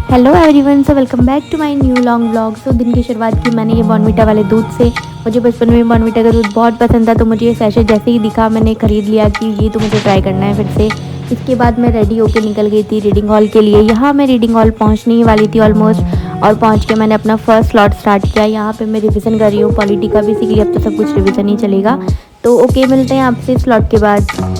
Hello everyone, so welcome back to my new long vlog. So दिन की शुरुआत की मैंने ये बॉर्नविटा वाले दूध से। मुझे बचपन में बॉर्नविटा का दूध बहुत पसंद था, तो मुझे ये सैशे जैसे ही दिखा मैंने ख़रीद लिया कि ये तो मुझे ट्राई करना है फिर से। इसके बाद मैं रेडी होकर निकल गई थी रीडिंग हॉल के लिए। यहाँ मैं रीडिंग हॉल पहुँचने ही वाली थी ऑलमोस्ट, और पहुँच के मैंने अपना फर्स्ट स्लॉट स्टार्ट किया। यहाँ पर मैं रिविज़न कर रही हूँ पॉलिटी का, बेसिकली अब तो सब कुछ रिविज़न ही चलेगा। तो ओके, मिलते हैं आपसे स्लॉट के बाद।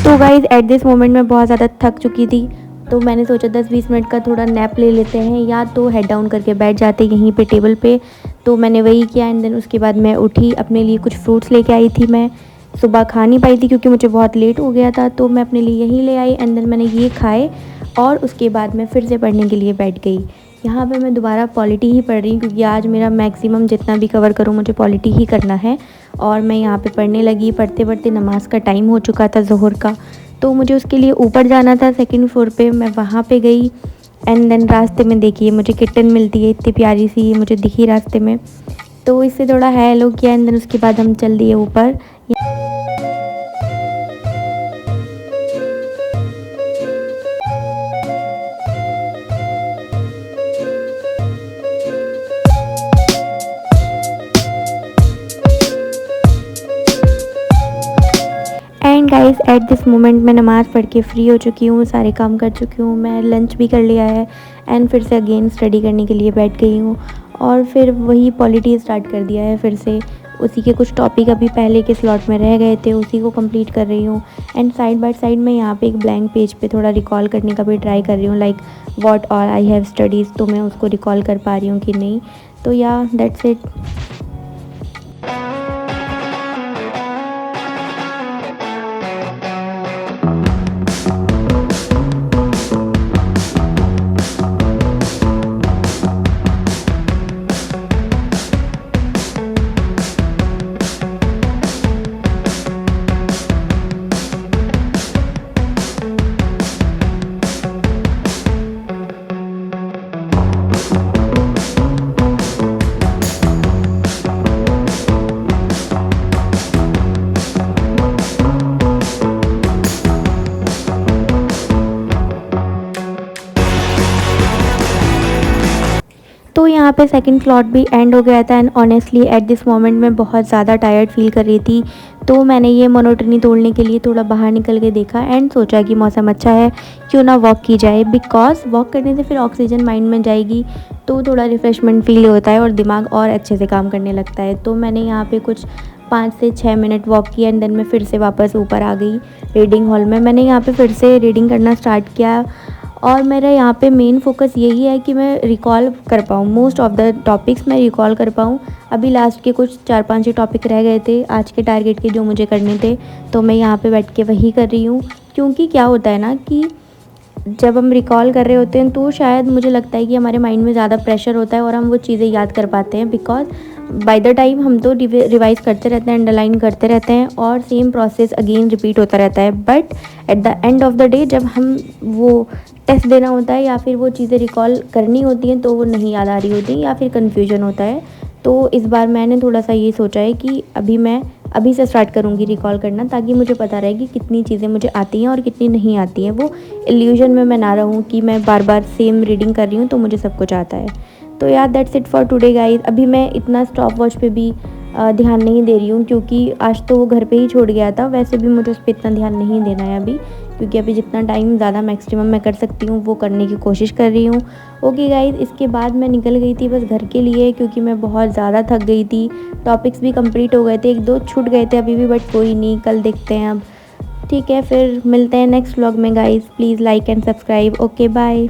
तो गाइज़ एट दिस मोमेंट मैं बहुत ज़्यादा थक चुकी थी, तो मैंने सोचा 10-20 मिनट का थोड़ा नैप ले लेते हैं, या तो हेड डाउन करके बैठ जाते यहीं पे टेबल पे। तो मैंने वही किया। एंड देन उसके बाद मैं उठी, अपने लिए कुछ फ्रूट्स लेके आई थी। मैं सुबह खा नहीं पाई थी क्योंकि मुझे बहुत लेट हो गया था, तो मैं अपने लिए यहीं ले आई। एंड देन मैंने ये खाए, और उसके बाद मैं फिर से पढ़ने के लिए बैठ गई। यहाँ पे मैं दोबारा पॉलिटी ही पढ़ रही हूँ क्योंकि आज मेरा मैक्सिमम जितना भी कवर करूँ मुझे पॉलिटी ही करना है। और मैं यहाँ पे पढ़ने लगी। पढ़ते पढ़ते नमाज़ का टाइम हो चुका था ज़ोहर का, तो मुझे उसके लिए ऊपर जाना था सेकंड फ्लोर पे। मैं वहाँ पे गई। एंड देन रास्ते में देखिए मुझे किटन मिलती है, इतनी प्यारी सी ये मुझे दिखी रास्ते में, तो इससे थोड़ा हेलो किया। एंड देन उसके बाद हम चल दिए ऊपर। And guys at this moment मैं नमाज़ पढ़ के फ्री हो चुकी हूँ, सारे काम कर चुकी हूँ, मैं लंच भी कर लिया है। एंड फिर से अगेन स्टडी करने के लिए बैठ गई हूँ, और फिर वही पॉलिटी स्टार्ट कर दिया है फिर से। उसी के कुछ टॉपिक अभी पहले के स्लॉट में रह गए थे, उसी को कंप्लीट कर रही हूँ। एंड साइड बाय साइड मैं यहाँ पे एक ब्लैंक पेज पे थोड़ा रिकॉल करने का भी ट्राई कर रही हूँ, like what all I have studies, तो मैं उसको रिकॉल कर पा रही हूँ कि नहीं। तो या दैट्स इट। तो यहाँ पे सेकंड स्लॉट भी एंड हो गया था। And honestly at this moment मैं बहुत ज़्यादा टायर्ड फील कर रही थी, तो मैंने ये मोनोटनी तोड़ने के लिए थोड़ा बाहर निकल के देखा। एंड सोचा कि मौसम अच्छा है, क्यों ना वॉक की जाए, बिकॉज वॉक करने से फिर ऑक्सीजन माइंड में जाएगी, तो थोड़ा रिफ़्रेशमेंट फील होता है और दिमाग और अच्छे से काम करने लगता है। तो मैंने यहाँ पे कुछ 5 से 6 मिनट वॉक किया। एंड देन मैं फिर से वापस ऊपर आ गई रीडिंग हॉल में। मैंने यहाँ पे फिर से रीडिंग करना स्टार्ट किया, और मेरा यहाँ पे मेन फोकस यही है कि मैं रिकॉल कर पाऊँ, मोस्ट ऑफ़ द टॉपिक्स मैं रिकॉल कर पाऊँ। अभी लास्ट के कुछ 4-5 ही टॉपिक रह गए थे आज के टारगेट के जो मुझे करने थे, तो मैं यहाँ पे बैठ के वही कर रही हूँ। क्योंकि क्या होता है ना कि जब हम रिकॉल कर रहे होते हैं तो शायद मुझे लगता है कि हमारे माइंड में ज़्यादा प्रेशर होता है और हम वो चीज़ें याद कर पाते हैं, बिकॉज बाय द टाइम हम तो रिवाइज़ करते रहते हैं, अंडरलाइन करते रहते हैं, और सेम प्रोसेस अगेन रिपीट होता रहता है। But at the end of the day जब हम वो टेस्ट देना होता है या फिर वो चीज़ें रिकॉल करनी होती हैं तो वो नहीं याद आ रही होती या फिर कन्फ्यूजन होता है। तो इस बार मैंने थोड़ा सा ये सोचा है कि अभी मैं अभी से स्टार्ट करूँगी रिकॉल करना, ताकि मुझे पता रहे कि कितनी चीज़ें मुझे आती हैं और कितनी नहीं आती हैं। वो इल्यूजन में मैं ना रहूँ कि मैं बार बार सेम रीडिंग कर रही हूँ तो मुझे सब कुछ आता है। तो यार that's it for today guys. अभी मैं इतना स्टॉप वॉच पे भी ध्यान नहीं दे रही हूँ, क्योंकि आज तो वो घर पे ही छोड़ गया था। वैसे भी मुझे उस पर इतना ध्यान नहीं देना है अभी, क्योंकि अभी जितना टाइम ज़्यादा मैक्सिमम मैं कर सकती हूँ वो करने की कोशिश कर रही हूँ। ओके गाइज़, इसके बाद मैं निकल गई थी बस घर के लिए, क्योंकि मैं बहुत ज़्यादा थक गई थी। टॉपिक्स भी कंप्लीट हो गए थे, 1-2 छूट गए थे अभी भी, बट कोई नहीं, कल देखते हैं अब। ठीक है, फिर मिलते हैं नेक्स्ट व्लॉग में guys. Please like and subscribe. Okay bye.